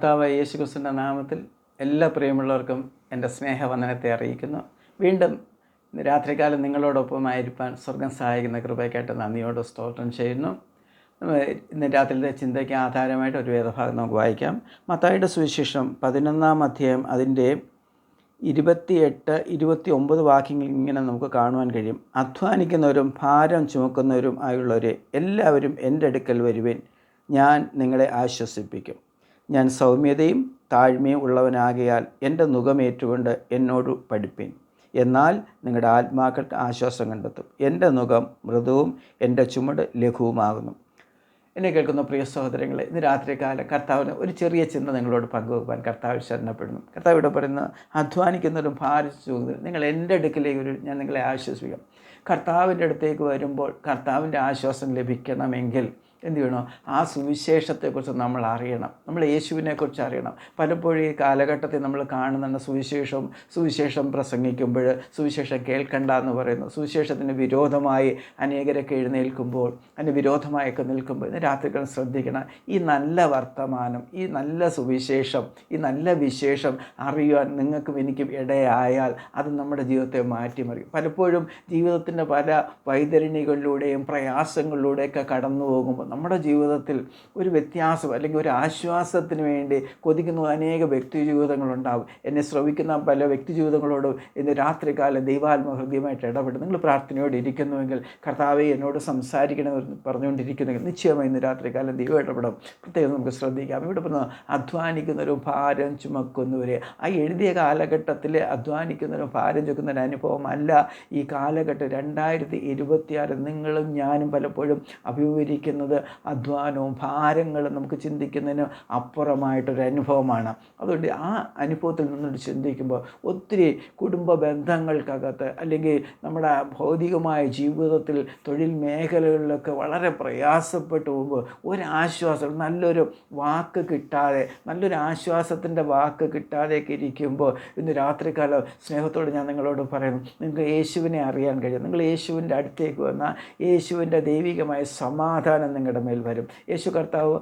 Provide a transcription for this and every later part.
കർത്താവായ യേശുക്രിസ്തുവിൻ്റെ നാമത്തിൽ എല്ലാ പ്രിയമുള്ളവർക്കും എൻ്റെ സ്നേഹവന്ദനത്തെ അറിയിക്കുന്നു. വീണ്ടും രാത്രികാലം നിങ്ങളോടൊപ്പമായിരിക്കാൻ സ്വർഗം സഹായിക്കുന്ന കൃപയ്ക്കായിട്ട് നന്ദിയോട് സ്തോത്രം ചെയ്യുന്നു. ഇന്ന് രാത്രിയിലെ ചിന്തയ്ക്ക് ആധാരമായിട്ട് ഒരു വേദഭാഗം നമുക്ക് വായിക്കാം. മത്തായിയുടെ സുവിശേഷം 11 അധ്യായം അതിൻ്റെ 28, 29 വാക്യങ്ങൾ ഇങ്ങനെ നമുക്ക് കാണുവാൻ കഴിയും. അധ്വാനിക്കുന്നവരും ഭാരം ചുമക്കുന്നവരും ആയുള്ളവരെ എല്ലാവരും എൻ്റെ അടുക്കൽ വരുവിൻ, ഞാൻ നിങ്ങളെ ആശ്വസിപ്പിക്കും. ഞാൻ സൗമ്യതയും താഴ്മയും ഉള്ളവനാകയാൽ എൻ്റെ നുകമേറ്റുകൊണ്ട് എന്നോട് പഠിപ്പിൻ, എന്നാൽ നിങ്ങളുടെ ആത്മാക്കൾക്ക് ആശ്വാസം കണ്ടെത്തും. എൻ്റെ നുകം മൃദുവും എൻ്റെ ചുമട് ലഘുവുമാകുന്നു. എന്നെ കേൾക്കുന്ന പ്രിയ സഹോദരങ്ങളെ, ഇന്ന് രാത്രികാലം കർത്താവിന് ഒരു ചെറിയ ചിന്ത നിങ്ങളോട് പങ്കുവെക്കാൻ കർത്താവ് ശരണപ്പെടുന്നു. കർത്താവ് ഇവിടെ പറയുന്ന അധ്വാനിക്കുന്നവരും ഭാരിച്ചു നിങ്ങൾ എൻ്റെ അടുക്കിലേക്ക് ഞാൻ നിങ്ങളെ ആശ്വസിപ്പിക്കാം. കർത്താവിൻ്റെ അടുത്തേക്ക് വരുമ്പോൾ കർത്താവിൻ്റെ ആശ്വാസം ലഭിക്കണമെങ്കിൽ എന്ത് ചെയ്യണം? ആ സുവിശേഷത്തെക്കുറിച്ച് നമ്മൾ അറിയണം, നമ്മൾ യേശുവിനെക്കുറിച്ച് അറിയണം. പലപ്പോഴും ഈ കാലഘട്ടത്തിൽ നമ്മൾ കാണുന്നുണ്ട് സുവിശേഷം പ്രസംഗിക്കുമ്പോൾ സുവിശേഷം കേൾക്കണ്ട എന്ന് പറയുന്നു. സുവിശേഷത്തിന് വിരോധമായി അനേകരൊക്കെ എഴുന്നേൽക്കുമ്പോൾ, അതിന് വിരോധമായൊക്കെ നിൽക്കുമ്പോൾ ഇന്ന് രാത്രികൾ ശ്രദ്ധിക്കണം. ഈ നല്ല വർത്തമാനം, ഈ നല്ല സുവിശേഷം, ഈ നല്ല വിശേഷം അറിയുവാൻ നിങ്ങൾക്കും എനിക്കും ഇടയായാൽ അത് നമ്മുടെ ജീവിതത്തെ മാറ്റിമറിയും. പലപ്പോഴും ജീവിതത്തിൻ്റെ പല വൈതരണികളിലൂടെയും പ്രയാസങ്ങളിലൂടെയൊക്കെ കടന്നു പോകുമ്പോൾ നമ്മുടെ ജീവിതത്തിൽ ഒരു വ്യത്യാസം അല്ലെങ്കിൽ ഒരു ആശ്വാസത്തിന് വേണ്ടി കൊതിക്കുന്ന അനേക വ്യക്തി ജീവിതങ്ങളുണ്ടാകും. എന്നെ ശ്രവിക്കുന്ന പല വ്യക്തി ജീവിതങ്ങളോടും ഇന്ന് രാത്രികാലം ദൈവാത്മ ഹൃദയമായിട്ട് ഇടപെടും. നിങ്ങൾ പ്രാർത്ഥനയോട് ഇരിക്കുന്നുവെങ്കിൽ, കർത്താവെ എന്നോട് സംസാരിക്കണമെന്ന് പറഞ്ഞുകൊണ്ടിരിക്കുന്നെങ്കിൽ നിശ്ചയമായി ഇന്ന് രാത്രികാലം ദൈവം ഇടപെടും. പ്രത്യേകം നമുക്ക് ശ്രദ്ധിക്കാം. ഇവിടെ പറഞ്ഞ അധ്വാനിക്കുന്നവരും ഭാരം ചുമക്കുന്നവരെ, ആ എഴുതിയ കാലഘട്ടത്തിൽ അധ്വാനിക്കുന്നവരും ഭാരം ചുമക്കുന്ന ഒരു അനുഭവമല്ല ഈ കാലഘട്ടം 2026 നിങ്ങളും ഞാനും പലപ്പോഴും അഭിമുഖീകരിക്കുന്നത്. അധ്വാനവും ഭാരങ്ങളും നമുക്ക് ചിന്തിക്കുന്നതിന് അപ്പുറമായിട്ടൊരു അനുഭവമാണ്. അതുകൊണ്ട് ആ അനുഭവത്തിൽ നിന്നോട് ചിന്തിക്കുമ്പോൾ ഒത്തിരി കുടുംബ ബന്ധങ്ങൾക്കകത്ത് അല്ലെങ്കിൽ നമ്മുടെ ഭൗതികമായ ജീവിതത്തിൽ തൊഴിൽ മേഖലകളിലൊക്കെ വളരെ പ്രയാസപ്പെട്ടു പോകുമ്പോൾ ഒരാശ്വാസം, നല്ലൊരു വാക്ക് കിട്ടാതെ, നല്ലൊരു ആശ്വാസത്തിൻ്റെ വാക്ക് കിട്ടാതെയൊക്കെ ഇരിക്കുമ്പോൾ ഇന്ന് രാത്രികാലം സ്നേഹത്തോട് ഞാൻ നിങ്ങളോട് പറയുന്നു, നിങ്ങൾക്ക് യേശുവിനെ അറിയാൻ കഴിയും. നിങ്ങൾ യേശുവിൻ്റെ അടുത്തേക്ക് വന്നാൽ യേശുവിൻ്റെ ദൈവികമായ സമാധാനം നിങ്ങളുടെ മേൽ വരും. യേശു കർത്താവ്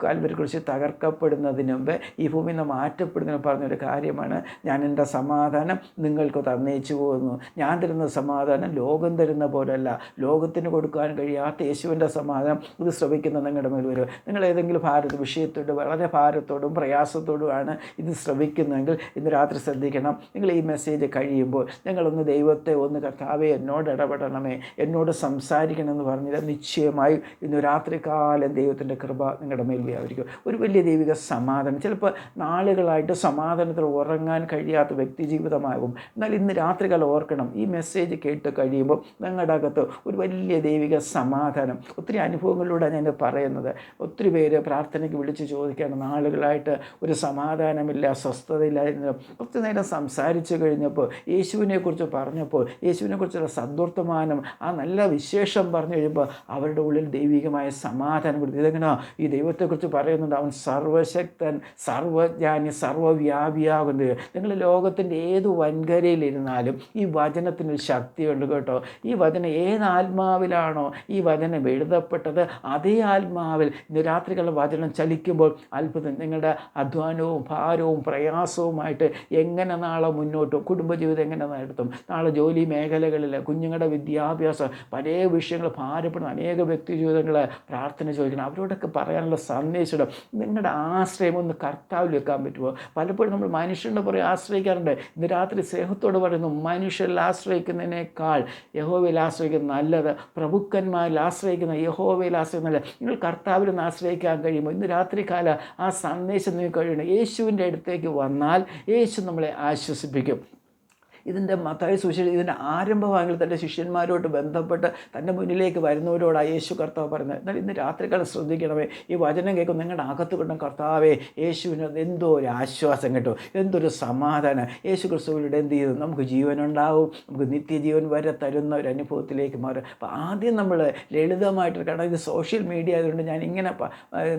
കാൽവരിയെക്കുറിച്ച് തകർക്കപ്പെടുന്നതിന് മുമ്പ് ഈ ഭൂമിയിൽ നിന്ന് മാറ്റപ്പെടുന്നതിന് പറഞ്ഞൊരു കാര്യമാണ്, ഞാൻ എൻ്റെ സമാധാനം നിങ്ങൾക്ക് തന്നേച്ചു പോകുന്നു. ഞാൻ തരുന്ന സമാധാനം ലോകം തരുന്ന പോലെയല്ല. ലോകത്തിന് കൊടുക്കാൻ കഴിയാത്ത യേശുവിൻ്റെ സമാധാനം ഇത് ശ്രവിക്കുന്ന നിങ്ങളുടെ മേൽ വരും. നിങ്ങൾ ഏതെങ്കിലും വിഷയത്തോട് വളരെ ഭാരത്തോടും പ്രയാസത്തോടുമാണ് ഇത് ശ്രവിക്കുന്നതെങ്കിൽ ഇന്ന് രാത്രി ശ്രദ്ധിക്കണം. നിങ്ങൾ ഈ മെസ്സേജ് കഴിയുമ്പോൾ നിങ്ങളൊന്ന് ദൈവത്തെ ഒന്ന് കർത്താവെ എന്നോട് ഇടപെടണമേ, എന്നോട് സംസാരിക്കണമെന്ന് പറഞ്ഞാൽ നിശ്ചയമായി ഇന്ന് രാത്രികാലം ദൈവത്തിൻ്റെ കൃപ നിങ്ങളുടെ മേൽ വ്യാപരിക്കും. ഒരു വലിയ ദൈവിക സമാധാനം. ചിലപ്പോൾ നാളുകളായിട്ട് സമാധാനത്തിൽ ഉറങ്ങാൻ കഴിയാത്ത വ്യക്തി ജീവിതമാകും. എന്നാൽ ഇന്ന് രാത്രികാലം ഓർക്കണം, ഈ മെസ്സേജ് കേട്ട് കഴിയുമ്പോൾ നിങ്ങളുടെ അകത്ത് ഒരു വലിയ ദൈവിക സമാധാനം. ഒത്തിരി അനുഭവങ്ങളിലൂടെ ഞാൻ പറയുന്നത്. ഒത്തിരി പേര് പ്രാർത്ഥനയ്ക്ക് വിളിച്ച് ചോദിക്കുകയാണ്, നാളുകളായിട്ട് ഒരു സമാധാനമില്ല, സ്വസ്ഥതയില്ലായിരുന്നു. കുറച്ച് നേരം സംസാരിച്ചു കഴിഞ്ഞപ്പോൾ, യേശുവിനെക്കുറിച്ച് പറഞ്ഞപ്പോൾ, യേശുവിനെക്കുറിച്ചുള്ള സദ്വർത്തമാനം, ആ നല്ല വിശേഷം പറഞ്ഞു കഴിയുമ്പോൾ അവരുടെ ഉള്ളിൽ ദൈവികമായ സമാധാനം കൊടുത്തു. ഇതെങ്ങനെയാ ഈ ദൈവത്തെക്കുറിച്ച് പറയുന്നുണ്ട്, അവൻ സർവശക്തൻ, സർവജ്ഞാനി, സർവ്വവ്യാപിയാകുന്നത്. നിങ്ങൾ ലോകത്തിൻ്റെ ഏത് വൻകരയിലിരുന്നാലും ഈ വചനത്തിനൊരു ശക്തിയുണ്ട് കേട്ടോ. ഈ വചനം ഏത് ആത്മാവിലാണോ ഈ വചനം എഴുതപ്പെട്ടത്, അതേ ആത്മാവിൽ ഇന്ന് രാത്രികളുടെ വചനം ചലിക്കുമ്പോൾ അത്ഭുതം. നിങ്ങളുടെ അധ്വാനവും ഭാരവും പ്രയാസവുമായിട്ട് എങ്ങനെ നാളെ മുന്നോട്ട്, കുടുംബജീവിതം എങ്ങനെ നടത്തും, നാളെ ജോലി മേഖലകളിൽ കുഞ്ഞുങ്ങളുടെ വിദ്യാഭ്യാസം, പല വിഷയങ്ങൾ ഭാരപ്പെടുന്ന അനേക വ്യക്തി ജീവിതങ്ങളെ പ്രാർത്ഥന ചോദിക്കണം. അവരോടൊക്കെ പറയാനുള്ള സന്ദേശം, നിങ്ങളുടെ ആശ്രയം ഒന്ന് കർത്താവിൽ വെക്കാൻ പറ്റുമോ? പലപ്പോഴും നമ്മൾ മനുഷ്യരുടെ പുറകെ ആശ്രയിക്കാറുണ്ട്. ഇന്ന് രാത്രി സ്നേഹത്തോട് പറയുന്നു, മനുഷ്യരിൽ ആശ്രയിക്കുന്നതിനേക്കാൾ യഹോവയിൽ ആശ്രയിക്കുന്നത് നല്ലത്. പ്രഭുക്കന്മാരിൽ ആശ്രയിക്കുന്ന യഹോവയിൽ ആശ്രയിക്കുന്ന നല്ലത്. നിങ്ങൾ കർത്താവിൽ നിന്ന് ആശ്രയിക്കാൻ കഴിയുമ്പോൾ ഇന്ന് രാത്രികാല ആ സന്ദേശം നിങ്ങൾക്ക് കഴിയണം. യേശുവിൻ്റെ അടുത്തേക്ക് വന്നാൽ യേശു നമ്മളെ ആശ്വസിപ്പിക്കും. ഇതിൻ്റെ മത്തായി സുവിശേഷം ഇതിൻ്റെ ആരംഭഭാഗങ്ങളിൽ തൻ്റെ ശിഷ്യന്മാരോട് ബന്ധപ്പെട്ട് തൻ്റെ മുന്നിലേക്ക് വരുന്നവരോട് യേശു കർത്താവ് പറയുന്നത്. എന്നാൽ ഇന്ന് രാത്രികാലം ശ്രദ്ധിക്കണമേ, ഈ വചനം കേൾക്കും നിങ്ങളുടെ അകത്ത് കിട്ടുന്ന കർത്താവേ, യേശുവിന് എന്തോ ഒരു ആശ്വാസം കിട്ടും, എന്തൊരു സമാധാനം. യേശു ക്രിസ്തുവിലൂടെ എന്ത് ചെയ്തു? നമുക്ക് ജീവനുണ്ടാവും, നമുക്ക് നിത്യജീവൻ വരെ തരുന്ന ഒരു അനുഭവത്തിലേക്ക് മാറും. അപ്പോൾ ആദ്യം നമ്മൾ ലളിതമായിട്ട്, കാരണം ഇത് സോഷ്യൽ മീഡിയ ആയതുകൊണ്ട് ഞാൻ ഇങ്ങനെ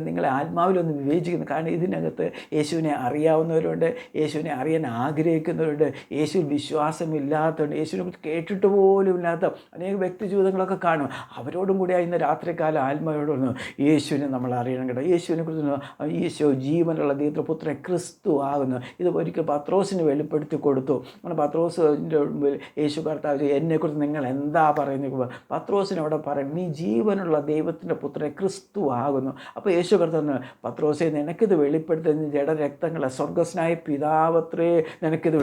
നിങ്ങളെ ആത്മാവിലൊന്ന് വിവേചിക്കുന്നു. കാരണം ഇതിനകത്ത് യേശുവിനെ അറിയാവുന്നവരുണ്ട്, യേശുവിനെ അറിയാൻ ആഗ്രഹിക്കുന്നവരുണ്ട്, യേശുവിൽ വിശ്വാസമില്ലാത്തതുകൊണ്ട് യേശുവിനെ കുറിച്ച് കേട്ടിട്ട് പോലും ഇല്ലാത്ത അനേക വ്യക്തി ജീവിതങ്ങളൊക്കെ കാണും. അവരോടും കൂടി ഇന്ന് രാത്രികാലം ആത്മാവോടൊന്ന് യേശുവിനെ നമ്മൾ അറിയണം കേട്ടോ. യേശുവിനെ കുറിച്ച് ഈശോ ജീവനുള്ള ദൈവപുത്രൻ ക്രിസ്തു ആകുന്നു. ഇത് ഒരിക്കൽ പത്രോസിന് വെളിപ്പെടുത്തി കൊടുത്തു. അങ്ങനെ പത്രോസിൻ്റെ മുമ്പിൽ യേശു കർത്താവ് എന്നെക്കുറിച്ച് നിങ്ങൾ എന്താ പറയുന്നത്? പത്രോസിനവിടെ പറയും, നീ ജീവനുള്ള ദൈവത്തിൻ്റെ പുത്രൻ ക്രിസ്തു ആകുന്നു. അപ്പോൾ യേശു കർത്താവ്, പത്രോസെ നിനക്കിത് വെളിപ്പെടുത്തുന്ന ജഡരക്തങ്ങളെ സ്വർഗസ്നായ പിതാവത്രേ നിനക്കിത്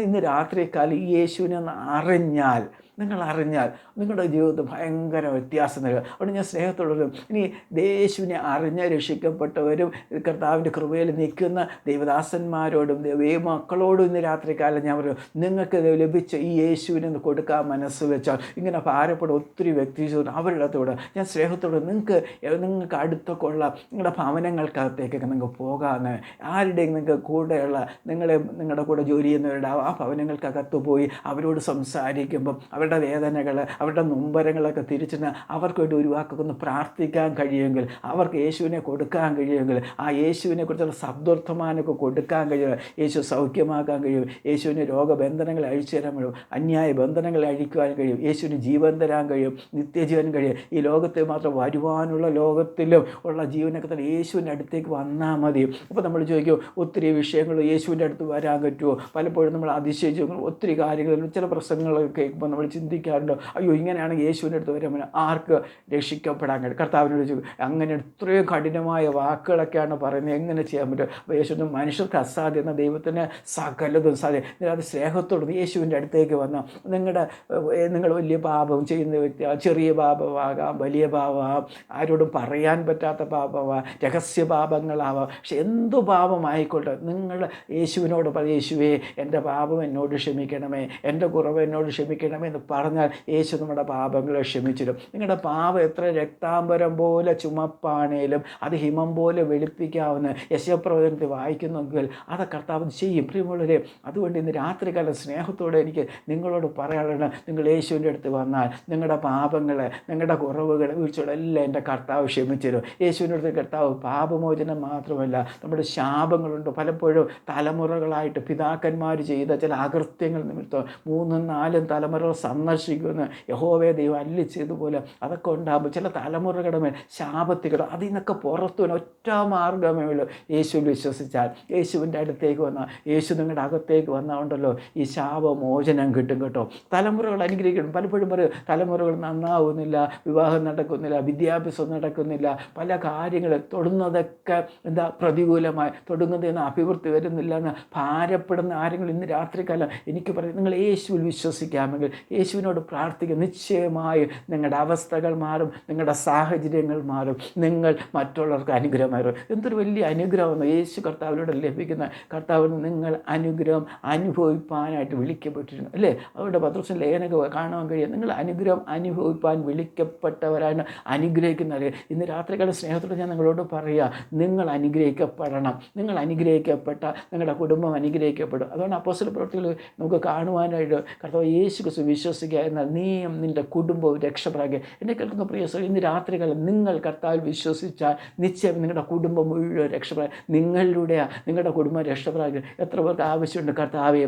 ഇന്ന് രാത്രിക്കാലം ഈ യേശുവിനെ ഒന്ന് അറിഞ്ഞാൽ, നിങ്ങൾ അറിഞ്ഞാൽ നിങ്ങളുടെ ജീവിതത്തിൽ ഭയങ്കര വ്യത്യാസം നൽകുക. അതുകൊണ്ട് ഞാൻ സ്നേഹത്തോടും ഇനി യേശുവിനെ അറിഞ്ഞ് രക്ഷിക്കപ്പെട്ടവരും കർത്താവിൻ്റെ കൃപയിൽ നിൽക്കുന്ന ദൈവദാസന്മാരോടും ദൈവമക്കളോടും ഇന്ന് രാത്രികാലം ഞാൻ പറയും, നിങ്ങൾക്ക് ലഭിച്ച ഈ യേശുവിനെ ഒന്ന് കൊടുക്കാൻ മനസ്സ് വെച്ചാൽ ഇങ്ങനെ ഭാരപ്പെടുന്ന ഒത്തിരി വ്യക്തി അവരുടെ അടുത്തോട് ഞാൻ സ്നേഹത്തോട് നിങ്ങൾക്ക് അടുത്തൊക്കെ ഉള്ള നിങ്ങളുടെ ഭവനങ്ങൾക്കകത്തേക്കൊക്കെ നിങ്ങൾക്ക് പോകാമെന്ന്, ആരുടെയും നിങ്ങൾക്ക് കൂടെയുള്ള നിങ്ങളുടെ കൂടെ ജോലി ചെയ്യുന്നവരുടെ ആ ഭവനങ്ങൾക്കകത്ത് പോയി അവരോട് സംസാരിക്കുമ്പം അവരുടെ വേദനകൾ, അവരുടെ നൊമ്പരങ്ങളൊക്കെ തിരിച്ചിട്ട് അവർക്ക് വേണ്ടി ഒരു വാക്കൊക്കെ ഒന്ന് പ്രാർത്ഥിക്കാൻ കഴിയുമെങ്കിൽ, അവർക്ക് യേശുവിനെ കൊടുക്കാൻ കഴിയുമെങ്കിൽ, ആ യേശുവിനെ കുറിച്ചുള്ള ശബ്ദോർത്ഥമാനമൊക്കെ കൊടുക്കാൻ കഴിയും, യേശു സൗഖ്യമാക്കാൻ കഴിയും, യേശുവിന് രോഗബന്ധനങ്ങളെ അഴിച്ചു തരാൻ കഴിയും, അന്യായ ബന്ധനങ്ങളെ അഴിക്കുവാൻ കഴിയും, യേശുവിന് ജീവൻ തരാൻ കഴിയും, നിത്യജീവൻ കഴിയും. ഈ ലോകത്തിൽ മാത്രം വരുവാനുള്ള ലോകത്തിലും ഉള്ള ജീവനൊക്കെ തന്നെ യേശുവിൻ്റെ അടുത്തേക്ക് വന്നാൽ മതി. അപ്പോൾ നമ്മൾ ചോദിക്കും, ഒത്തിരി വിഷയങ്ങൾ യേശുവിൻ്റെ അടുത്ത് വരാൻ പറ്റുമോ? പലപ്പോഴും നമ്മൾ അതിശയിച്ചു ഒത്തിരി കാര്യങ്ങൾ, ചില പ്രസംഗങ്ങളൊക്കെ കേൾക്കുമ്പോൾ നമ്മൾ ചിന്തിക്കാറുണ്ടോ, അയ്യോ ഇങ്ങനെയാണെങ്കിൽ യേശുവിൻ്റെ അടുത്ത് വരാൻ ആർക്ക് രക്ഷിക്കപ്പെടാൻ കഴിയും? കർത്താവിനോട് ചോദിക്കും, അങ്ങനെ ഇത്രയും കഠിനമായ വാക്കുകളൊക്കെയാണ് പറയുന്നത്, എങ്ങനെ ചെയ്യാൻ പറ്റും? അപ്പോൾ യേശുവിന് മനുഷ്യർക്ക് അസാധ്യം എന്ന ദൈവത്തിന് സകലതും സാധ്യം. അത് സ്നേഹത്തോട് യേശുവിൻ്റെ അടുത്തേക്ക് വന്നാൽ നിങ്ങൾ വലിയ പാപം ചെയ്യുന്ന വ്യക്തി, ചെറിയ പാപമാകാം, വലിയ പാപമാകാം, ആരോടും പറയാൻ പറ്റാത്ത പാപമാകാം, രഹസ്യ പാപങ്ങളാവാം, പക്ഷെ എന്തു പാപമായിക്കോട്ടെ നിങ്ങൾ യേശുവിനോട് പറയും, യേശുവേ എൻ്റെ പാപം എന്നോട് ക്ഷമിക്കണമേ, എൻ്റെ കുറവ് എന്നോട് ക്ഷമിക്കണമേ എന്ന് പറഞ്ഞാൽ യേശു നമ്മുടെ പാപങ്ങളെ ക്ഷമിച്ചിടും. നിങ്ങളുടെ പാപം എത്ര രക്താംബരം പോലെ ചുമപ്പാണേലും അത് ഹിമം പോലെ വെളുപ്പിക്കാവുന്ന യശപ്രവചനത്തിൽ വായിക്കുന്നെങ്കിൽ അത് കർത്താവ് ചെയ്യും. പ്രിയമുള്ളവരെ, അതുകൊണ്ട് ഇന്ന് രാത്രികാല സ്നേഹത്തോടെ എനിക്ക് നിങ്ങളോട് പറയാനുള്ള, നിങ്ങൾ യേശുവിൻ്റെ അടുത്ത് വന്നാൽ നിങ്ങളുടെ പാപങ്ങളെ, നിങ്ങളുടെ കുറവുകളെ, വീഴ്ചകളെല്ലാം എൻ്റെ കർത്താവ് ക്ഷമിച്ചിരും. യേശുവിൻ്റെ അടുത്ത് കർത്താവ് പാപമോചനം മാത്രമല്ല, നമ്മുടെ ശാപങ്ങളുണ്ട്. പലപ്പോഴും തലമുറകളായിട്ട് പിതാക്കന്മാർ ചെയ്ത ചില അകൃത്യങ്ങൾ നിമിത്തം 3-4 തലമുറകൾ സന്ദർശിക്കുന്ന യഹോവേ ദൈവം അല്ലി ചെയ്തതുപോലെ അതൊക്കെ ഉണ്ടാകുമ്പോൾ ചില തലമുറകളുടെ മേൽ ശാപത്തികൾ, അതിൽ നിന്നൊക്കെ പുറത്തു വരാൻ ഒറ്റ മാർഗ്ഗമേ ഉള്ളൂ, യേശുവിൽ വിശ്വസിച്ചാൽ. യേശുവിൻ്റെ അടുത്തേക്ക് വന്നാൽ, യേശു നിങ്ങളുടെ അകത്തേക്ക് വന്നാലുണ്ടല്ലോ ഈ ശാപമോചനം കിട്ടും കേട്ടോ. തലമുറകൾ അനുഗ്രഹിക്കണം. പലപ്പോഴും പറയും തലമുറകൾ നന്നാവുന്നില്ല, വിവാഹം നടക്കുന്നില്ല, വിദ്യാഭ്യാസം നടക്കുന്നില്ല, പല കാര്യങ്ങൾ തൊടുന്നതൊക്കെ പ്രതികൂലമായി, തൊടുന്നതെന്ന് അഭിവൃദ്ധി വരുന്നില്ല എന്ന് ഭാരപ്പെടുന്ന ആരെങ്കിലും ഇന്ന് രാത്രികാലം എനിക്ക് പറയും, നിങ്ങൾ യേശുവിൽ വിശ്വസിക്കാമെങ്കിൽ, യേശുവിനോട് പ്രാർത്ഥിക്കുക, നിശ്ചയമായും നിങ്ങളുടെ അവസ്ഥകൾ മാറും, നിങ്ങളുടെ സാഹചര്യങ്ങൾ മാറും, നിങ്ങൾ മറ്റുള്ളവർക്ക് അനുഗ്രഹമായിരുന്നു. എന്തൊരു വലിയ അനുഗ്രഹമെന്ന് യേശു കർത്താവിലൂടെ ലഭിക്കുന്ന, കർത്താവിന് നിങ്ങൾ അനുഗ്രഹം അനുഭവിപ്പാനായിട്ട് വിളിക്കപ്പെട്ടിരുന്നു അല്ലേ? അവരുടെ പത്രോസിൻ്റെ ലേഖനമൊക്കെ കാണാൻ കഴിയും. നിങ്ങൾ അനുഗ്രഹം അനുഭവിപ്പാൻ വിളിക്കപ്പെട്ടവരാണ് അനുഗ്രഹിക്കുന്നവർ. ഇന്ന് രാത്രികാല സ്നേഹത്തോടെ ഞാൻ നിങ്ങളോട് പറയുക, നിങ്ങൾ അനുഗ്രഹിക്കപ്പെടണം. നിങ്ങൾ അനുഗ്രഹിക്കപ്പെട്ട നിങ്ങളുടെ കുടുംബം അനുഗ്രഹിക്കപ്പെടും. അതുകൊണ്ട് അപ്പോസ്തല പ്രവൃത്തികൾ നമുക്ക് കാണുവാനായിട്ട് കർത്താവ് യേശു ക്രിസ്തു വിശ്വസിക്കുക എന്നാൽ നീയും നിൻ്റെ കുടുംബവും രക്ഷപ്പെടാക്കുക. എന്നെ കേൾക്കുന്ന പ്രിയ സഹോദരൻ, ഇന്ന് രാത്രികാലം നിങ്ങൾ കർത്താവിൽ വിശ്വസിച്ചാൽ നിശ്ചയം നിങ്ങളുടെ കുടുംബം മുഴുവൻ രക്ഷപ്പെടാൻ, നിങ്ങളിലൂടെയാണ് നിങ്ങളുടെ കുടുംബം രക്ഷപ്പെടാക്കുക. എത്ര പേർക്ക് ആവശ്യമുണ്ട് കർത്താവെ?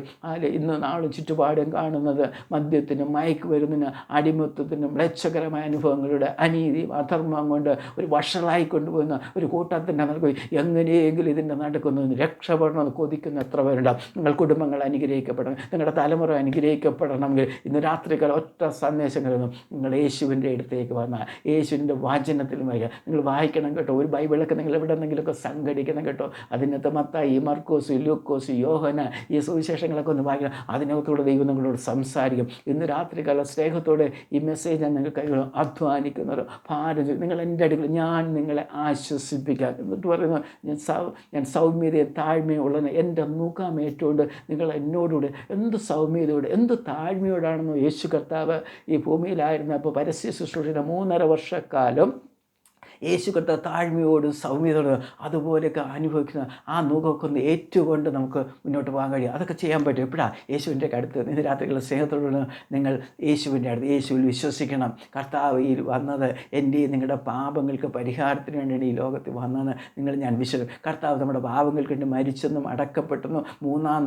ഇന്ന് നാളും ചുറ്റുപാടും കാണുന്നത് മദ്യത്തിനും മയക്കുമരുന്നിനും അടിമത്വത്തിനും മ്ലേച്ഛകരമായ അനുഭവങ്ങളുടെ അനീതിയും അധർമ്മം കൊണ്ട് ഒരു വഷളായി കൊണ്ടുപോകുന്ന ഒരു കൂട്ടത്തിൻ്റെ നടക്കും. എങ്ങനെയെങ്കിലും ഇതിൻ്റെ നടക്കുന്നതിന് രക്ഷപ്പെടണമെന്ന് കൊതിക്കുന്ന എത്ര പേരുണ്ടാവും? നിങ്ങൾ കുടുംബങ്ങൾ അനുഗ്രഹിക്കപ്പെടണം, നിങ്ങളുടെ തലമുറ അനുഗ്രഹിക്കപ്പെടണമെങ്കിൽ ഇന്ന് രാത്രികാലം ഒറ്റ സന്ദേശങ്ങളൊന്നും നിങ്ങൾ യേശുവിൻ്റെ അടുത്തേക്ക് വന്നാൽ, യേശുവിൻ്റെ വചനത്തിൽ വരിക. നിങ്ങൾ വായിക്കണം കേട്ടോ. ഒരു ബൈബിളൊക്കെ നിങ്ങൾ എവിടെ നിന്നെങ്കിലുമൊക്കെ സംഘടിക്കണം കേട്ടോ. അതിനകത്ത് മത്തായി, മർക്കോസ്, ലൂക്കോസ്, യോഹന, ഈ സുവിശേഷങ്ങളൊക്കെ ഒന്ന് വായിക്കണം. അതിനകത്തൂടെ ദൈവം നിങ്ങളോട് സംസാരിക്കും. ഇന്ന് രാത്രികാല സ്നേഹത്തോടെ ഈ മെസ്സേജ് ഞാൻ നിങ്ങൾക്ക് കൈകളും അധ്വാനിക്കുന്നവർ ഭാരം, നിങ്ങൾ എൻ്റെ അടുക്കൽ ഞാൻ നിങ്ങളെ ആശ്വസിപ്പിക്കാൻ എന്നിട്ട് പറയുന്നത്, ഞാൻ സൗമ്യതയും താഴ്മയും ഉള്ളത് എൻ്റെ മുഖമേറ്റുകൊണ്ട് നിങ്ങൾ എന്നോടുകൂടെ എന്ത് സൗമ്യതയോടെ എന്ത് താഴ്മയോടാണെന്നോ യേശു കർത്താവ് ഈ ഭൂമിയിലായിരുന്നപ്പോൾ പരസ്യ ശുശ്രൂഷയുടെ 3.5 വർഷക്കാലം യേശു കർത്താവ് താഴ്മയോടും സൗമ്യതയോടും അതുപോലെയൊക്കെ അനുഭവിക്കുന്ന ആ നുഖമൊക്കെ ഒന്ന് ഏറ്റുകൊണ്ട് നമുക്ക് മുന്നോട്ട് പോകാൻ കഴിയും. അതൊക്കെ ചെയ്യാൻ പറ്റും. എപ്പോഴാണ്? യേശുവിൻ്റെ അടുത്ത് ഇന്ന് രാത്രികളുടെ സ്നേഹത്തോടുകൂടി നിങ്ങൾ യേശുവിൻ്റെ അടുത്ത് യേശുവിൽ വിശ്വസിക്കണം. കർത്താവ് ഈ വന്നത് എൻ്റെയും നിങ്ങളുടെ പാപങ്ങൾക്ക് പരിഹാരത്തിന് വേണ്ടിയാണ് ഈ ലോകത്തിൽ വന്നതെന്ന് ഞാൻ വിശ്വസിക്കും. കർത്താവ് നമ്മുടെ പാപങ്ങൾക്ക് വേണ്ടി മരിച്ചെന്നും അടക്കപ്പെട്ടെന്നും മൂന്നാം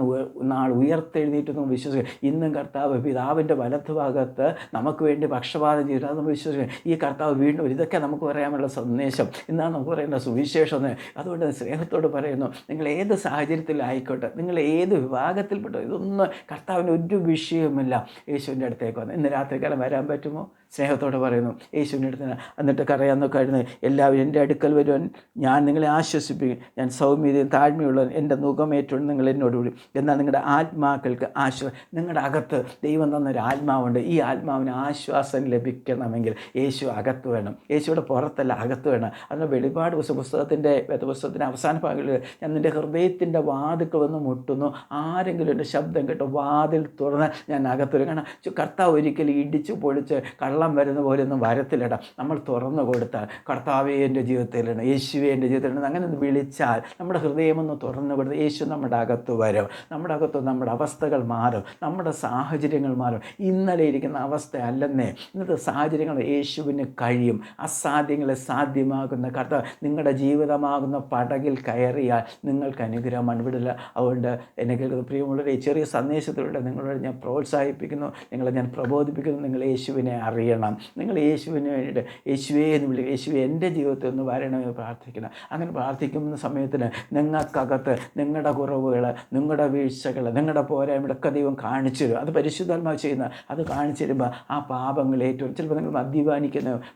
നാൾ ഉയർത്തെഴുന്നേറ്റെന്നും വിശ്വസിക്കും. ഇന്നും കർത്താവ് പിതാവിൻ്റെ വലത്തുഭാഗത്ത് നമുക്ക് വേണ്ടി പക്ഷപാതം ചെയ്തു. അത് നമ്മൾ വിശ്വസിക്കും. ഈ കർത്താവ് വീണ്ടും ഇതൊക്കെ നമുക്ക് പറയാനുള്ള സന്ദേശം, ഇന്നാണ് നമുക്ക് പറയേണ്ട സുവിശേഷം എന്ന്. അതുകൊണ്ട് സ്നേഹത്തോട് പറയുന്നു, നിങ്ങൾ ഏത് സാഹചര്യത്തിലായിക്കോട്ടെ, നിങ്ങൾ ഏത് വിഭാഗത്തിൽപ്പെട്ടോ, ഇതൊന്നും കർത്താവിന് ഒരു വിഷയവുമില്ല. യേശുവിൻ്റെ അടുത്തേക്ക് വന്ന് ഇന്ന് രാത്രികാലം വരാൻ പറ്റുമോ? സ്നേഹത്തോടെ പറയുന്നു യേശുവിൻ്റെ അടുത്ത്. എന്നിട്ട് കരയാന്നൊക്കെ ആയിരുന്നു, എല്ലാവരും എൻ്റെ അടുക്കൽ വരുവാൻ ഞാൻ നിങ്ങളെ ആശ്വസിപ്പിക്കും. ഞാൻ സൗമ്യതയും താഴ്മയുള്ളവൻ, എൻ്റെ മുഖമേറ്റുകൊണ്ട് നിങ്ങൾ എന്നോട് വിടും. എന്നാൽ നിങ്ങളുടെ ആത്മാക്കൾക്ക് നിങ്ങളുടെ അകത്ത് ദൈവം തന്നൊരു ആത്മാവുണ്ട്. ഈ ആത്മാവിന് ആശ്വാസം ലഭിക്കണമെങ്കിൽ യേശു അകത്ത് വേണം. യേശുവിടെ പുറത്തല്ല, അകത്ത് വേണം. അതിന് വെളിപാട് പുസ്തകത്തിൻ്റെ വേദപുസ്തകത്തിൻ്റെ അവസാന ഭാഗങ്ങളിൽ ഞാൻ നിൻ്റെ ഹൃദയത്തിൻ്റെ വാതിൽക്ക് വന്ന് മുട്ടുന്നു, ആരെങ്കിലും എൻ്റെ ശബ്ദം കേട്ടോ വാതിൽ തുറന്ന് ഞാൻ അകത്ത് വരും. കാരണം കർത്താവ് ഒരിക്കലും ഇടിച്ചു പൊളിച്ച് കള്ളം വരുന്ന പോലെയൊന്നും വരത്തിലിട. നമ്മൾ തുറന്നു കൊടുത്താൽ കർത്താവേ എൻ്റെ ജീവിതത്തിലാണ്, യേശുവേ എൻ്റെ ജീവിതത്തിലാണ്, അങ്ങനെ ഒന്ന് വിളിച്ചാൽ നമ്മുടെ ഹൃദയമൊന്ന് തുറന്നു കൊടുത്ത് യേശു നമ്മുടെ അകത്ത് വരും. നമ്മുടെ അകത്ത് നമ്മുടെ അവസ്ഥകൾ മാറും, നമ്മുടെ സാഹചര്യങ്ങൾ മാറും. ഇന്നലെ ഇരിക്കുന്ന അവസ്ഥ അല്ലെന്നേ, ഇന്നത്തെ സാഹചര്യങ്ങൾ യേശുവിന് കഴിയും. അസാധ്യങ്ങളെ സാധ്യമാകുന്ന കർത്താവ് നിങ്ങളുടെ ജീവിതമാകുന്ന പടകിൽ കയറിയാൽ നിങ്ങൾക്ക് അനുഗ്രഹമാണ്, വിടില്ല. അതുകൊണ്ട് എന്നെ കേൾക്കുന്ന പ്രിയമുള്ളവരെ, ഈ ചെറിയ സന്ദേശത്തിലൂടെ നിങ്ങളോട് ഞാൻ പ്രോത്സാഹിപ്പിക്കുന്നു, നിങ്ങളെ ഞാൻ പ്രബോധിപ്പിക്കുന്നു. നിങ്ങൾ യേശുവിനെ അറിയണം. നിങ്ങൾ യേശുവിന് വേണ്ടിയിട്ട് യേശുവേ എന്ന് വിളിക്കുക. യേശുവെ എൻ്റെ ജീവിതത്തിൽ ഒന്ന് വരണമെന്ന് പ്രാർത്ഥിക്കണം. അങ്ങനെ പ്രാർത്ഥിക്കുന്ന സമയത്തിന് നിങ്ങൾക്കകത്ത് നിങ്ങളുടെ കുറവുകൾ, നിങ്ങളുടെ വീഴ്ചകൾ, നിങ്ങളുടെ പോരായ്മയൊക്കെ ദൈവം കാണിച്ചു തരും. അത് പരിശുദ്ധാത്മാവ് ചെയ്യുന്ന അത് കാണിച്ചു തരുമ്പോൾ ആ പാപങ്ങൾ ഏറ്റവും ചിലപ്പോൾ നിങ്ങൾ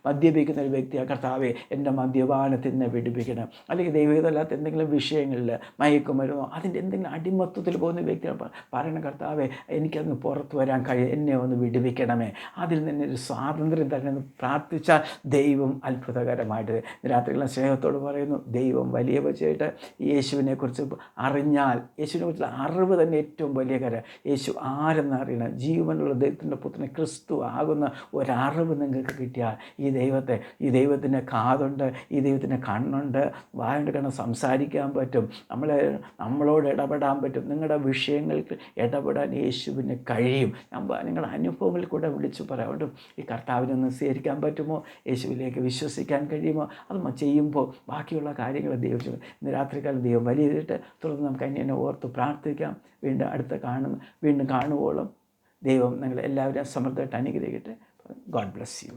മദ്യപിക്കുന്ന ഒരു വ്യക്തിയാണ്, കർത്താവേ എൻ്റെ മദ്യപാനത്തിൽ നിന്ന് പിടിപ്പിക്കണം. അല്ലെങ്കിൽ ദൈവഹിതമല്ലാത്ത എന്തെങ്കിലും വിഷയങ്ങളിൽ മയക്കുമരുന്നോ അതിൻ്റെ എന്തെങ്കിലും അടിമത്വത്തിൽ പോകുന്ന വ്യക്തിയാണ് പറയണം, കർത്താവേ എനിക്കന്ന് പുറത്ത് വരാൻ കഴിയും, എന്നെ ഒന്ന് വിടുവിക്കണമേ, അതിൽ നിന്നൊരു സ്വാതന്ത്ര്യം തന്നെ പ്രാർത്ഥിച്ചാൽ ദൈവം അത്ഭുതകരമായിട്ട്. രാത്രികളെ സ്നേഹത്തോട് പറയുന്നു, ദൈവം വലിയ വച്ചായിട്ട് യേശുവിനെക്കുറിച്ച് അറിഞ്ഞാൽ, യേശുവിനെക്കുറിച്ചുള്ള അറിവ് തന്നെ ഏറ്റവും വലിയ കാര്യം. യേശു ആരെന്ന് അറിയണം. ജീവനുള്ള ദൈവത്തിൻ്റെ പുത്രനെ ക്രിസ്തു ആകുന്ന ഒരറിവ് നിങ്ങൾക്ക് കിട്ടിയാൽ ഈ ദൈവത്തിൻ്റെ കാതുണ്ട്, ഈ ദൈവത്തിൻ്റെ കണ്ണുണ്ട്, വായുണ്ട്, കാരണം സംസാരിക്കാൻ പറ്റും, നമ്മളോട് ഇടപെടാൻ പറ്റും. നിങ്ങളുടെ വിഷയങ്ങൾക്ക് ഇടപെടാൻ യേശുവിന് കഴിയും. നിങ്ങളുടെ അനുഭവങ്ങളിൽ കൂടെ വിളിച്ചു പറയാം. അതുകൊണ്ട് ഈ കർത്താവിനൊന്ന് സ്വീകരിക്കാൻ പറ്റുമോ? യേശുവിലേക്ക് വിശ്വസിക്കാൻ കഴിയുമോ? അത് ചെയ്യുമ്പോൾ ബാക്കിയുള്ള കാര്യങ്ങൾ ദൈവം ഇന്ന് രാത്രികാലം ദൈവം വലിയതായിട്ട് തുടർന്ന് നമുക്ക് അതിനെ ഓർത്ത് പ്രാർത്ഥിക്കാം. വീണ്ടും കാണുവോളം ദൈവം നിങ്ങൾ എല്ലാവരും സമൃദ്ധമായിട്ട് അനുഗ്രഹിക്കട്ടെ. God bless you.